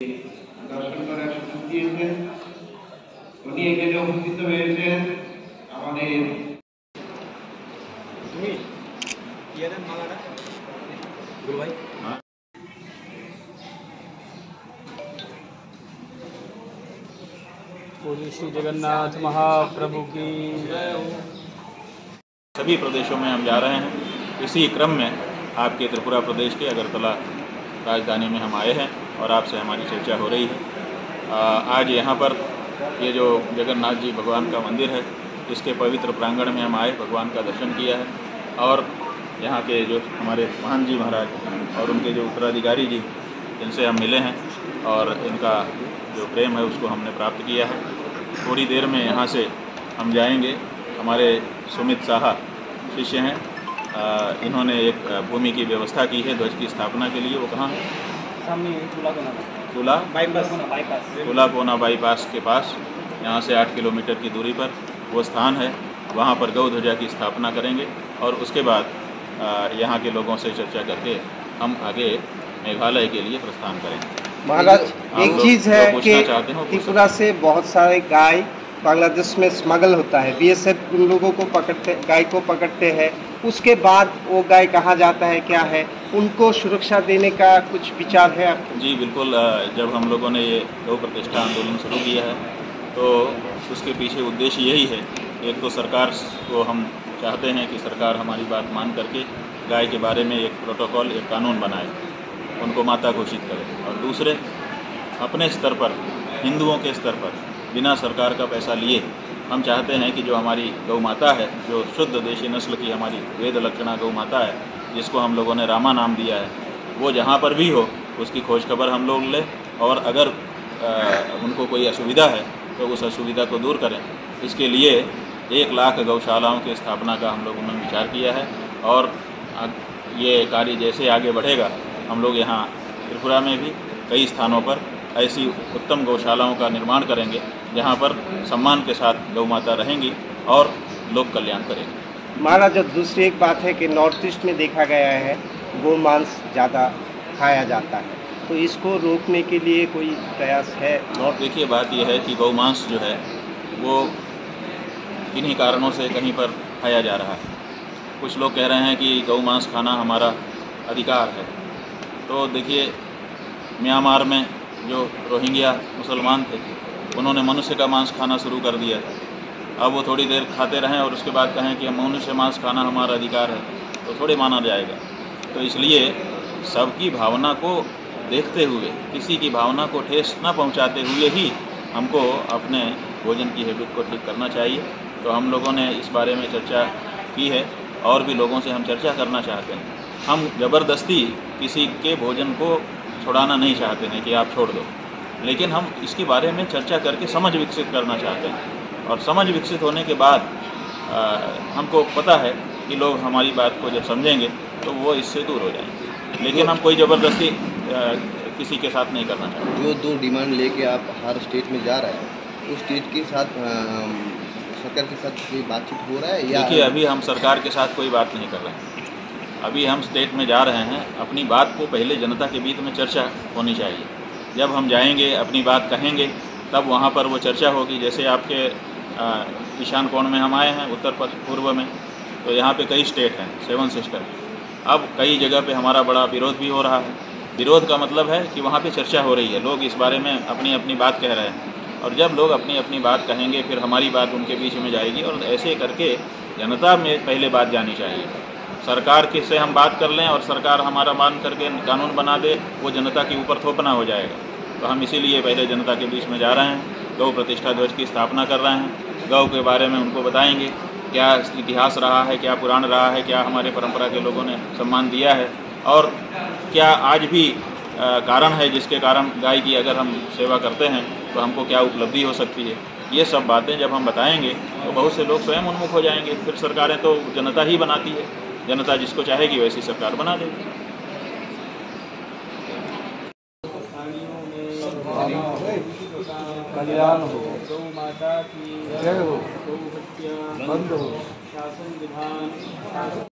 দর্শন করার সুযোগ দিয়েছেন। উনি এখানে উপস্থিত হয়েছেন আমাদের पूज्य श्री जगन्नाथ महाप्रभु की सभी प्रदेशों में हम जा रहे हैं। इसी क्रम में आपके त्रिपुरा प्रदेश के अगरतला राजधानी में हम आए हैं और आपसे हमारी चर्चा हो रही है। आज यहाँ पर ये जो जगन्नाथ जी भगवान का मंदिर है, इसके पवित्र प्रांगण में हम आए, भगवान का दर्शन किया है और यहाँ के जो हमारे महान जी महाराज और उनके जो उत्तराधिकारी जी, इनसे हम मिले हैं और इनका जो प्रेम है उसको हमने प्राप्त किया है। थोड़ी देर में यहाँ से हम जाएंगे। हमारे सुमित साहा शिष्य हैं, इन्होंने एक भूमि की व्यवस्था की है ध्वज की स्थापना के लिए। वो कहाँ है? सामने तुलाकोना बाईपास के पास, यहाँ से 8 किलोमीटर की दूरी पर वो स्थान है। वहाँ पर गौ ध्वजा की स्थापना करेंगे और उसके बाद यहाँ के लोगों से चर्चा करके हम आगे मेघालय के लिए प्रस्थान करेंगे। महाराज, एक चीज़ है कि त्रिपुरा से बहुत सारे गाय बांग्लादेश में स्मगल होता है। बीएसएफ उन लोगों को पकड़ते, गाय को पकड़ते हैं, उसके बाद वो गाय कहाँ जाता है, क्या है, उनको सुरक्षा देने का कुछ विचार है आपको? जी बिल्कुल। जब हम लोगों ने ये गौ प्रतिष्ठा आंदोलन शुरू किया है तो उसके पीछे उद्देश्य यही है। एक तो सरकार को हम चाहते हैं कि सरकार हमारी बात मान करके गाय के बारे में एक प्रोटोकॉल, एक कानून बनाए, उनको माता घोषित करे। और दूसरे, अपने स्तर पर, हिंदुओं के स्तर पर, बिना सरकार का पैसा लिए हम चाहते हैं कि जो हमारी गौ माता है, जो शुद्ध देशी नस्ल की हमारी वेद लक्षणा गौ माता है, जिसको हम लोगों ने रामा नाम दिया है, वो जहाँ पर भी हो उसकी खोज खबर हम लोग लें और अगर उनको कोई असुविधा है तो उस असुविधा को दूर करें। इसके लिए 1 लाख गौशालाओं की स्थापना का हम लोगों ने विचार किया है और ये कार्य जैसे आगे बढ़ेगा हम लोग यहाँ त्रिपुरा में भी कई स्थानों पर ऐसी उत्तम गौशालाओं का निर्माण करेंगे जहाँ पर सम्मान के साथ गौ माता रहेंगी और लोक कल्याण करेंगे। महाराज, जो दूसरी एक बात है कि नॉर्थ ईस्ट में देखा गया है गौ मांस ज़्यादा खाया जाता है, तो इसको रोकने के लिए कोई प्रयास है? देखिए, बात यह है कि गौ मांस जो है वो किन्हीं कारणों से कहीं पर खाया जा रहा है। कुछ लोग कह रहे हैं कि गौ मांस खाना हमारा अधिकार है। तो देखिए, म्यांमार में जो रोहिंग्या मुसलमान थे, उन्होंने मनुष्य का मांस खाना शुरू कर दिया था। अब वो थोड़ी देर खाते रहें और उसके बाद कहें कि मनुष्य मांस खाना हमारा अधिकार है, तो थोड़े माना जाएगा। तो इसलिए सबकी भावना को देखते हुए, किसी की भावना को ठेस न पहुंचाते हुए ही हमको अपने भोजन की हैबिट को ठीक करना चाहिए। तो हम लोगों ने इस बारे में चर्चा की है और भी लोगों से हम चर्चा करना चाहते हैं। हम ज़बरदस्ती किसी के भोजन को छुड़ाना नहीं चाहते हैं कि आप छोड़ दो, लेकिन हम इसके बारे में चर्चा करके समझ विकसित करना चाहते हैं। और समझ विकसित होने के बाद हमको पता है कि लोग हमारी बात को जब समझेंगे तो वो इससे दूर हो जाएंगे। लेकिन हम कोई ज़बरदस्ती किसी के साथ नहीं करना चाहते। जो 2 डिमांड लेके आप हर स्टेट में जा रहे हैं, उस स्टेट के साथ सरकार के साथ कोई बातचीत हो रहा है या? देखिए, अभी हम सरकार के साथ कोई बात नहीं कर रहे हैं। अभी हम स्टेट में जा रहे हैं। अपनी बात को पहले जनता के बीच में चर्चा होनी चाहिए। जब हम जाएंगे, अपनी बात कहेंगे, तब वहाँ पर वो चर्चा होगी। जैसे आपके ईशान कोण में हम आए हैं, उत्तर पूर्व में, तो यहाँ पे कई स्टेट हैं, 7 सिस्टर। अब कई जगह पे हमारा बड़ा विरोध भी हो रहा है। विरोध का मतलब है कि वहाँ पे चर्चा हो रही है, लोग इस बारे में अपनी अपनी बात कह रहे हैं। और जब लोग अपनी अपनी बात कहेंगे, फिर हमारी बात उनके बीच में जाएगी और ऐसे करके जनता में पहले बात जानी चाहिए। सरकार के से हम बात कर लें और सरकार हमारा मान करके कानून बना दे, वो जनता के ऊपर थोपना हो जाएगा। तो हम इसीलिए पहले जनता के बीच में जा रहे हैं, गौ प्रतिष्ठा ध्वज की स्थापना कर रहे हैं। गौ के बारे में उनको बताएंगे क्या इतिहास रहा है, क्या पुराण रहा है, क्या हमारे परंपरा के लोगों ने सम्मान दिया है और क्या आज भी कारण है जिसके कारण गाय की अगर हम सेवा करते हैं तो हमको क्या उपलब्धि हो सकती है। ये सब बातें जब हम बताएंगे तो बहुत से लोग स्वयं उन्मुख हो जाएंगे। फिर सरकारें तो जनता ही बनाती है, जनता जिसको चाहेगी वैसी सरकार बना देगी। कल्याण हो, गौ माता की जय हो, गौ हत्या बंद हो, शासन विधान